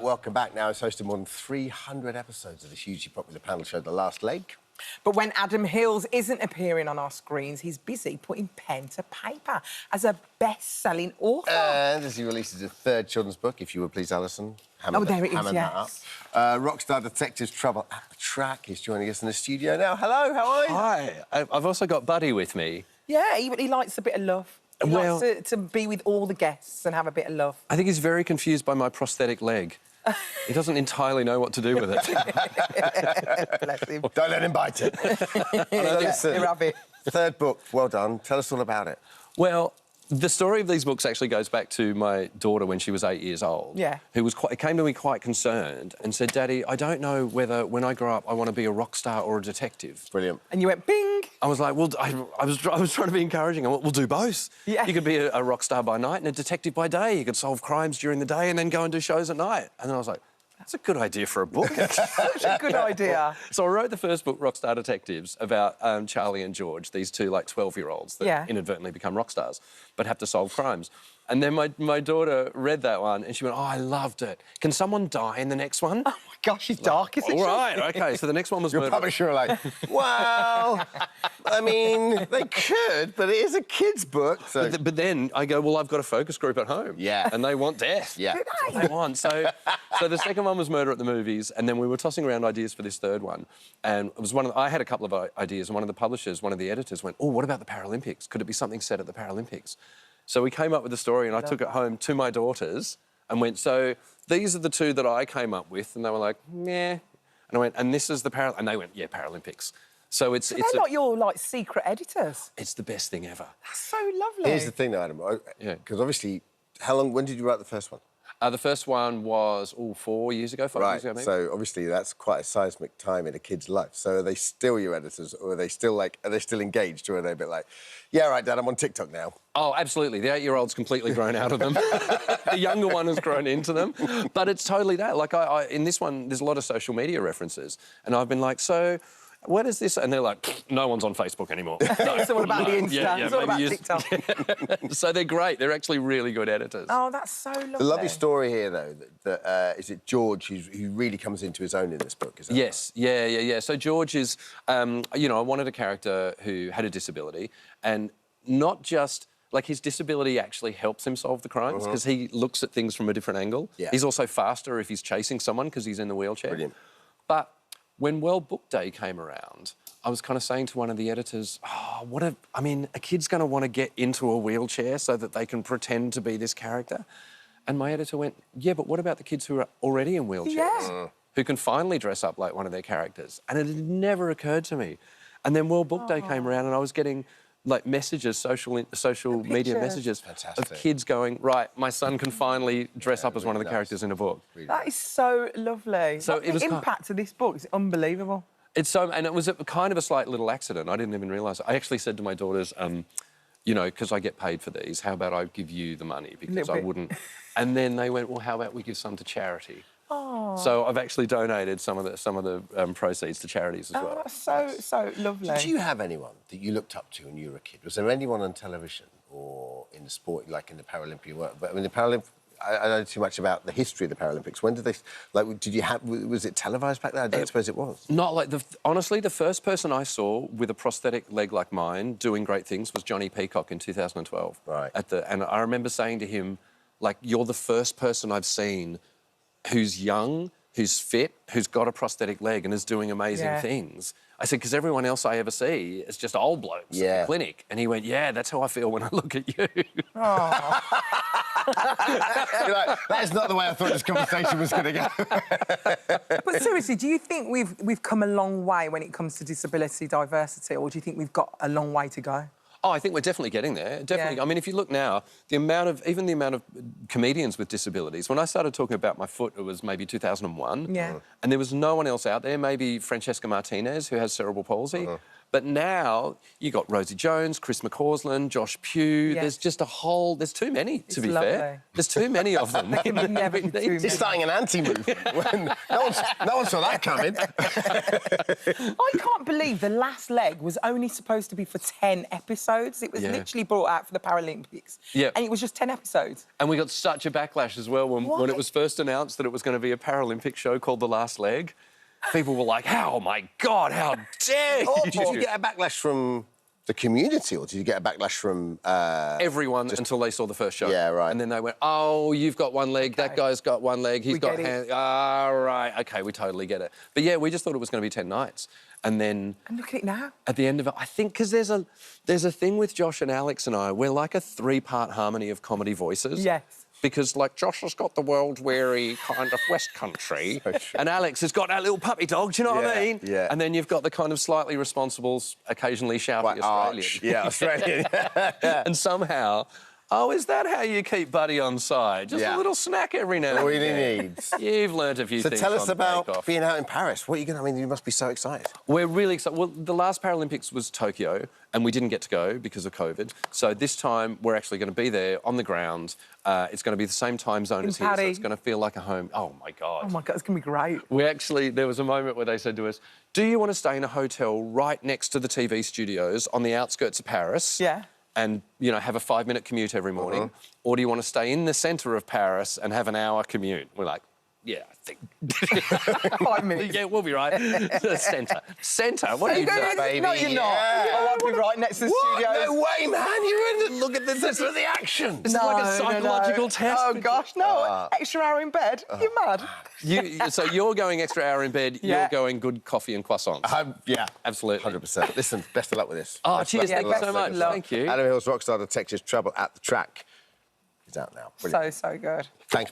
Welcome back. Now, it's hosted more than 300 episodes of this hugely popular panel show, The Last Leg. But when Adam Hills isn't appearing on our screens, he's busy putting pen to paper as a best-selling author. And as he releases his third children's book, If You Would Please, Alison. There it is, yes. Rockstar Detectives Trouble at the Track is joining us in the studio now. Hello, how are you? Hi. I've also got Buddy with me. Yeah, he likes a bit of love. He likes to be with all the guests and have a bit of love. I think he's very confused by my prosthetic leg. He doesn't entirely know what to do with it. Bless him. Don't let him bite it. You have it. Third book, well done. Tell us all about it. Well, the story of these books actually goes back to my daughter when she was 8 years old. Yeah. Who came to me quite concerned and said, Daddy, I don't know whether when I grow up I want to be a rock star or a detective. Brilliant. And you went, bing! I was like, well, I was trying to be encouraging. I went, we'll do both. Yeah. You could be a rock star by night and a detective by day. You could solve crimes during the day and then go and do shows at night. And then I was like, that's a good idea for a book. Such a good idea. So I wrote the first book, Rockstar Detectives, about Charlie and George, these two, 12-year-olds that inadvertently become rock stars, but have to solve crimes. And then my daughter read that one and she went, oh, I loved it. Can someone die in the next one? Oh, my gosh, it's dark, isn't it? All right, OK, so the next one was Your murder. publisher were like, well, I mean, they could, but it is a kid's book, so... But then I go, well, I've got a focus group at home. Yeah. And they want death. Yeah. That's what they want. So the second one was Murder at the Movies, and then we were tossing around ideas for this third one. And it was I had a couple of ideas, and one of the publishers, one of the editors went, oh, what about the Paralympics? Could it be something set at the Paralympics? So we came up with the story, and I took it home to my daughters and went, so these are the two that I came up with, and they were like, meh. And I went, and this is the and they went, yeah, Paralympics. So it's they're not your, secret editors. It's the best thing ever. That's so lovely. Here's the thing, though, Adam. Because obviously, when did you write the first one? The first one was, 4 years ago, 5 years ago, maybe. So obviously that's quite a seismic time in a kid's life. So are they still your editors, or are they still engaged, or are they a bit like, yeah, right, Dad, I'm on TikTok now? Oh, absolutely. The 8-year-old's completely grown out of them. The younger one has grown into them. But it's totally that. In this one, there's a lot of social media references, and I've been like, so... what is this? And they're like, no one's on Facebook anymore. No, it's all about the Insta. Yeah, it's all about TikTok. So they're great. They're actually really good editors. Oh, that's so lovely. The lovely story here, though, that is it George who really comes into his own in this book, is that Yes, right? yeah. So George is, I wanted a character who had a disability, and not just... his disability actually helps him solve the crimes because he looks at things from a different angle. Yeah. He's also faster if he's chasing someone because he's in the wheelchair. Brilliant. But when World Book Day came around, I was kind of saying to one of the editors, a kid's going to want to get into a wheelchair so that they can pretend to be this character. And my editor went, yeah, but what about the kids who are already in wheelchairs? Who can finally dress up like one of their characters? And it had never occurred to me. And then World Book Day came around and I was getting... messages, social media messages of kids going, right, my son can finally dress up as one of the characters in a book. That is so lovely. So the impact of this book is unbelievable. And it was kind of a slight little accident. I didn't even realise it. I actually said to my daughters, because I get paid for these, how about I give you the money? Because I wouldn't. And then they went, well, how about we give some to charity? Oh. So I've actually donated some of the proceeds to charities as well. That's so lovely. Did you have anyone that you looked up to when you were a kid? Was there anyone on television or in the sport, like in the Paralympic world? But I mean, the Paralympics, I don't know too much about the history of the Paralympics. When did they, was it televised back then? I don't suppose it was. Not honestly, the first person I saw with a prosthetic leg like mine doing great things was Johnny Peacock in 2012. Right. And I remember saying to him, you're the first person I've seen who's young, who's fit, who's got a prosthetic leg and is doing amazing things. I said, because everyone else I ever see is just old blokes at the clinic. And he went, yeah, that's how I feel when I look at you. Oh. That's not the way I thought this conversation was going to go. But seriously, do you think we've come a long way when it comes to disability diversity, or do you think we've got a long way to go? Oh, I think we're definitely getting there. Definitely. Yeah. I mean, if you look now, the amount of comedians with disabilities, when I started talking about my foot, it was maybe 2001. Yeah. And there was no one else out there, maybe Francesca Martinez, who has cerebral palsy. But now you got Rosie Jones, Chris McCausland, Josh Pugh. Yes. there's just a whole, there's too many, to be lovely. fair. There's too many of them. There can never be too He's starting an anti-movement. no one saw that coming. I can't believe the last leg was only supposed to be for 10 episodes. It was literally brought out for the Paralympics. Yeah. And it was just 10 episodes. And we got such a backlash as well when it was first announced that it was going to be a Paralympic show called The Last Leg. People were like, oh, my God, how dare you? Did you get a backlash from the community, or did you get a backlash from... Everyone until they saw the first show. Yeah, right. And then they went, oh, you've got one leg, that guy's got one leg, he's got get it. hands. Ah, right, OK, we totally get it. But, yeah, we just thought it was going to be 10 nights. And then... And look at it now. At the end of it, I think, because there's a thing with Josh and Alex and I, we're like a 3-part harmony of comedy voices. Yes. Because, like, Josh has got the world-weary kind of West Country, and Alex has got that little puppy dog, do you know what I mean? Yeah. And then you've got the kind of slightly responsible, occasionally shouty Australian. Yeah, Australian. And somehow, oh, is that how you keep Buddy on side? Just a little snack every now and All he then. needs. You've learnt a few So things. tell us on Bake about Off. being out in Paris. What are you going to... I mean, you must be so excited. We're really excited. Well, the last Paralympics was Tokyo, and we didn't get to go because of COVID. So this time, we're actually going to be there on the ground. It's going to be the same time zone as here, so it's going to feel like a home. Oh, my God. Oh, my God, it's going to be great. We actually, there was a moment where they said to us, do you want to stay in a hotel right next to the TV studios on the outskirts of Paris? Yeah. And, you know, have a 5-minute commute every morning? Or do you want to stay in the centre of Paris and have an hour commute? We're like, yeah, I think... 5 minutes. Yeah, we'll be right. Centre. Centre? What are you doing? baby? No, you're not. Yeah. Oh, I'll be right next to the What? studios. No way, man. You're in the... Look at this for the action. This is like a psychological test. Oh, gosh, no. Extra hour in bed? You're mad. So you're going extra hour in bed, you're going good coffee and croissants. Yeah. Absolutely. 100%. Listen, best of luck with this. Oh, Best cheers. luck. Thank you so much. Thank you. Adam Hill's Rockstar Detectives Trouble at the Track is out now. Brilliant. So good. Thanks.